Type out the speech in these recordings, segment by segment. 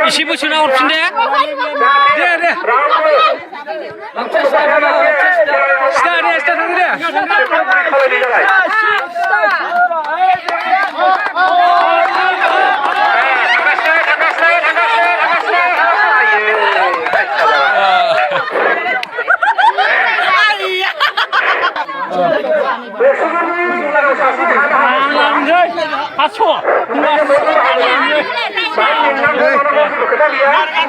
इसे बोसोना हरफिन दे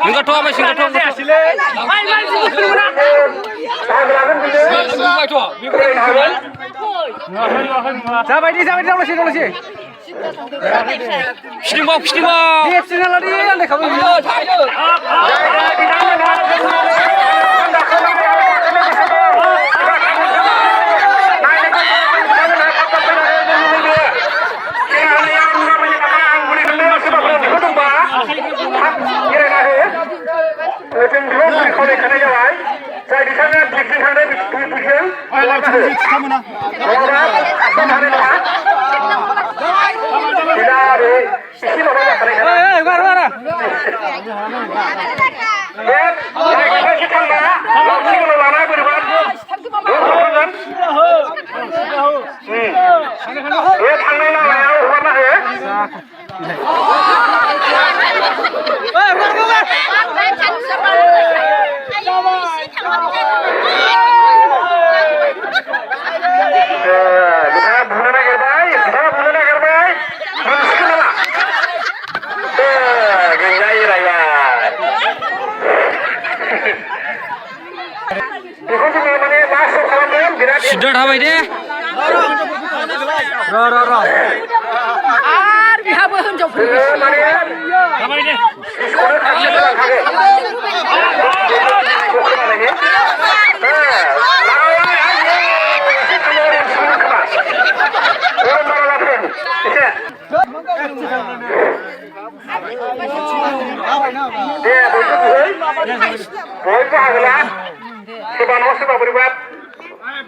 Enggak tahu apa sih enggak tahu. Sampai di dalam sih. Stimau. Dia sini lagi anda kamu. Sudah habai deh. Ro. Biar berhenjau. Habai deh.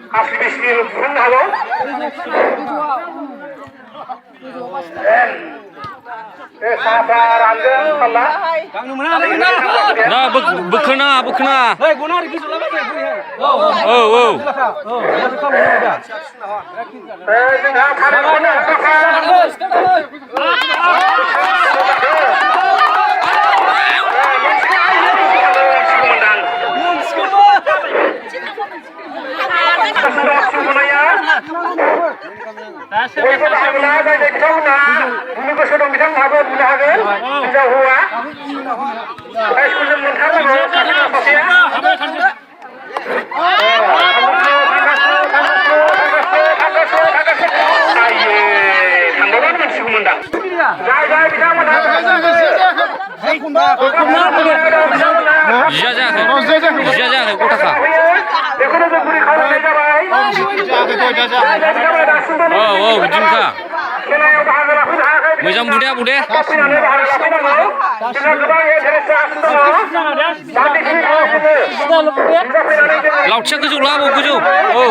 Asli bismil pun halo. Sabar anda Allah. Nah, bekena. Hei, guna hari kisah lama ya. Oh. Oh, jinka. Moजां बुदे लावथिया गोजौ लाबो गोजौ औ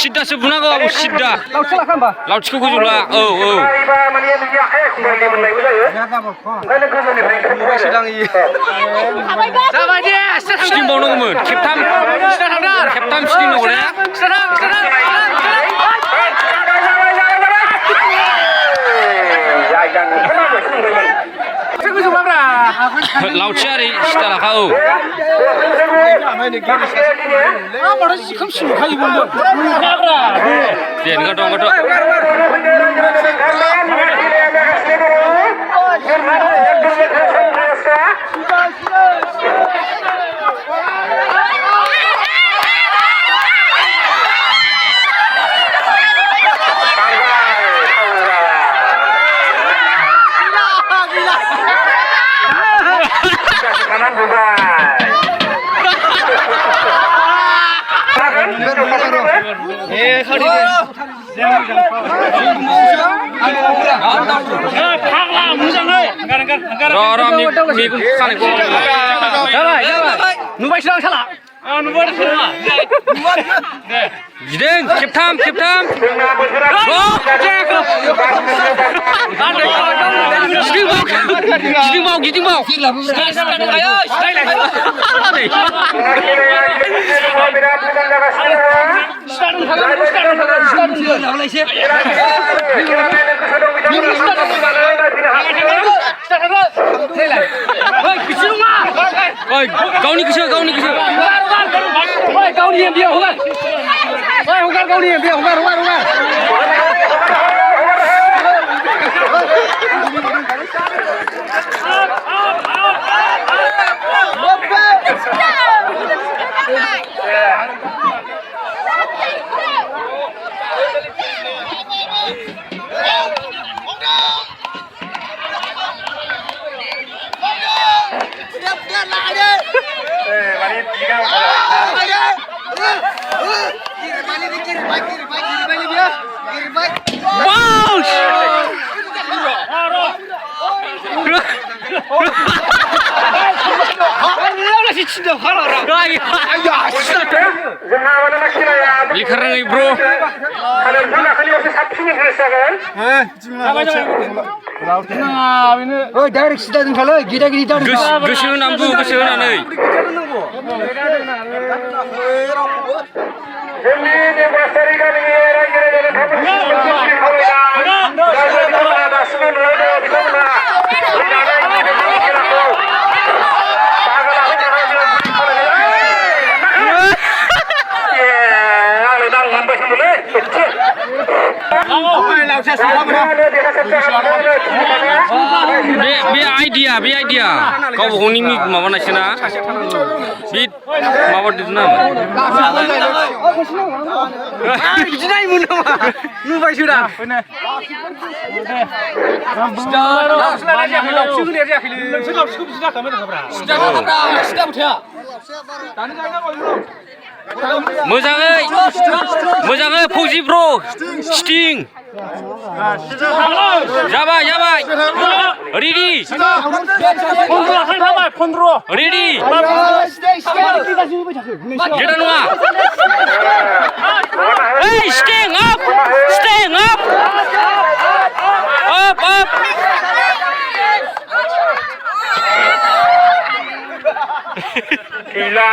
Sidda sebunago abu sidda. Lautsikौ गोजौ ला औ जाबाय दे स्टिं बावनांगौमोन खेबथाम स्टिं नांगौ ना लावथिया ओरै सिदा लाखा औ दे ओंखारथ' गिदिं खेबथाम खेबथाम गिदिंबाव गावनि गोसो गावनि गोसो गावनि बेयाव हगार हगार गावनि बेयाव हगार हगार लिखारनाङै ब्र डाइरेक्ट सिदा दोनखालै गिदा गिदा गोसो होनांगौ गोसो होनानै बे आइडिया गावबा गावनि माबानायसोना बे माबादोंना बिदि नायोमोन नामा नुबायसो दा मोजाङै फौजि ब्र स्टिं जाबाय रेडि रेडि जेदा नङा स्टिं आप गैला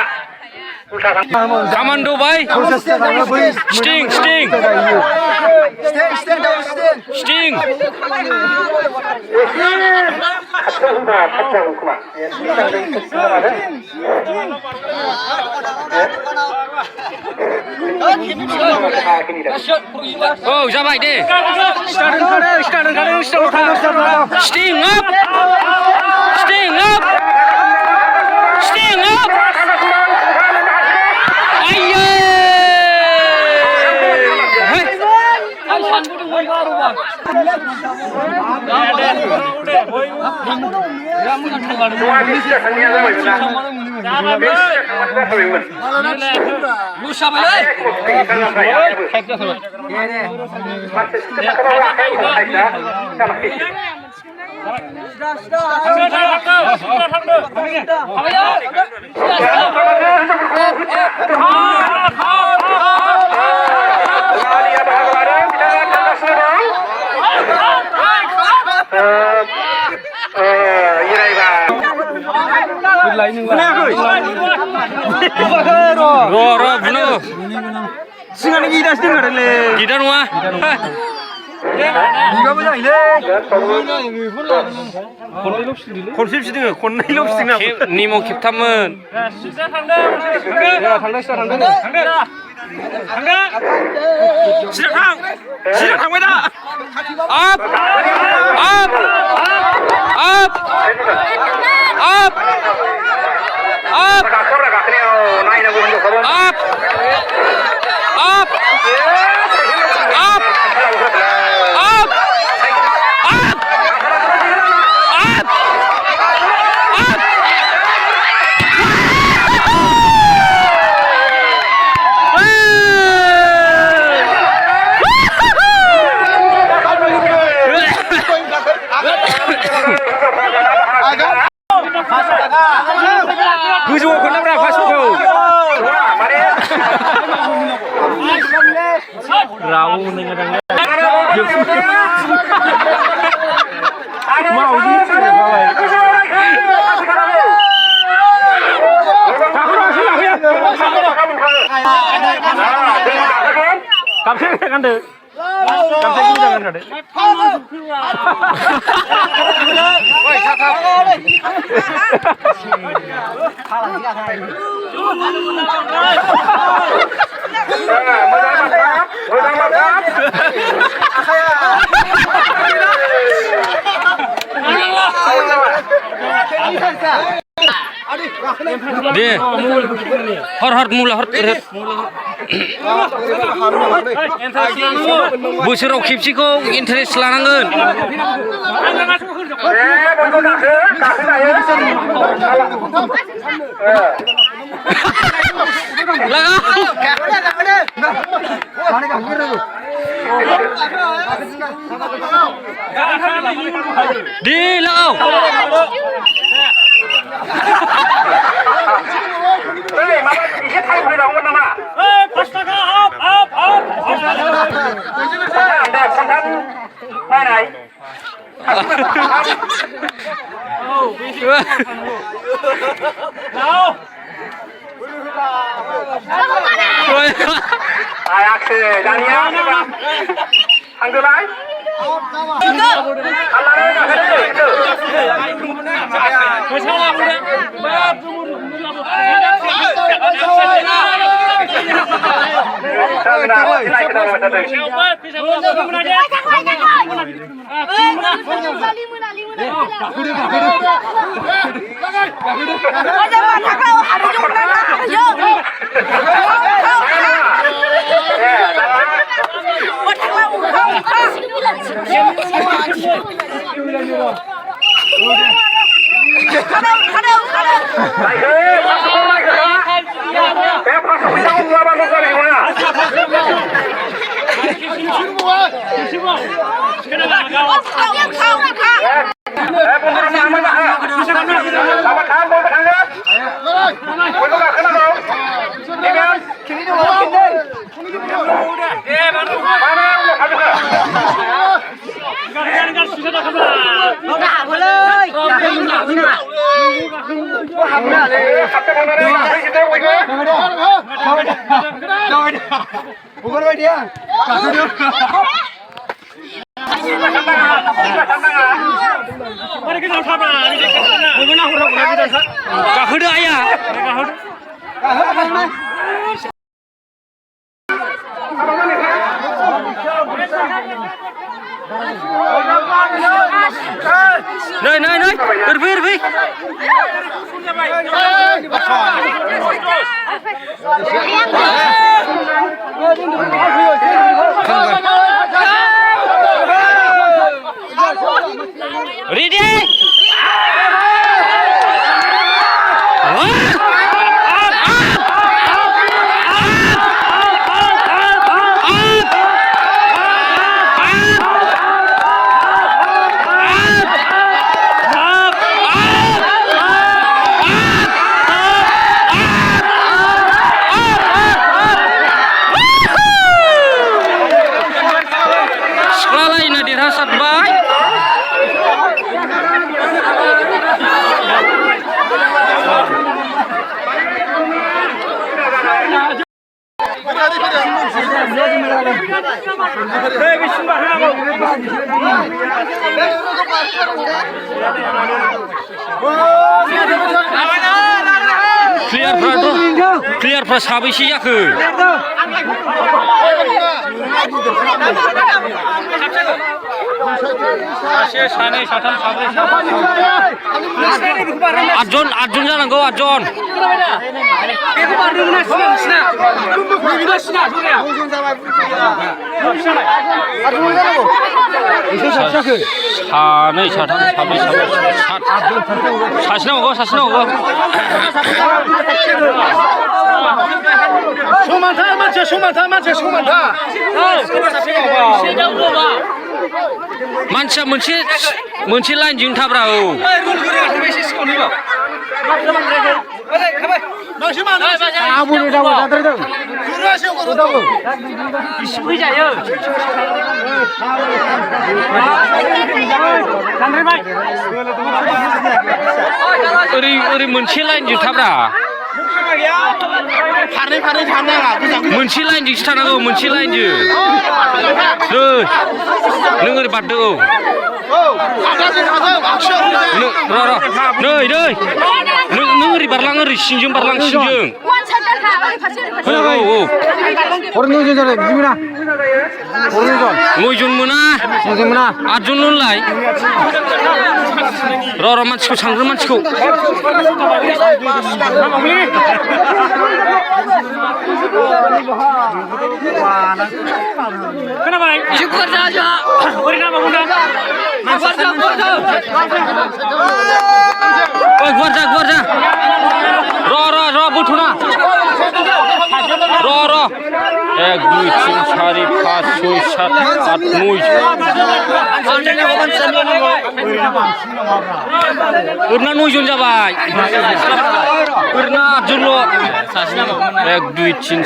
Commando by Sting Oh जाबाय दे Sting up Gida nङा बिगाबो जायोलै खनसे फिसिदों खननैल' फिसिदों निम खेबथाममोन सिदा थांबाय दा आप Rau nih kadang. Mau gitu ya bawah. Kamseng kan deh. Kamseng ini jangan deh. Deh, hor mula. Bosoraव खेबसेखौ इन्टारेस्ट लानांगोन. Đi lao. Hey, mama, ini thay beri dong, mama. Pas taka, up. Anda kontan, mana? Ayak sih, Dania, Anggelai. Gahodo ayah. Này, Irvi. Ready? Clear साबैसे जाखो? सानै साथाम साब्रै आठजन जानांगौ आठजन. सानै साथाम साब्रै सासे नांगौ. समानथा मानसिया मोनसे लाइनजों थाब्रा. औ आबुनि दाबो जाद्रायदों दाबो इसे फैजायो ओरै ओरै मोनसे लाइनजों थाब्रा फारनै फारनै थानो नाङा मोनसे लाइनजोंसो थानांगौ मोनसे लाइनजों नों ओरै बारदो नै नों ओरै बारलां ओरै सिंजों बारलां सिंजों नयजन जादों बिदिमोना नयजन मोना 8जनल'लाय र' मानसिखौ सांग्रो मानसिखौ खोनाबाय एसे गुवार जा ओरै नामा बुंदों गुवार जा र' बोथ'ना र' 1 2 3 4 5 6 7 8 9 ओरैना 9 जन जाबाय ओरैना 8 जनल' 1 2 3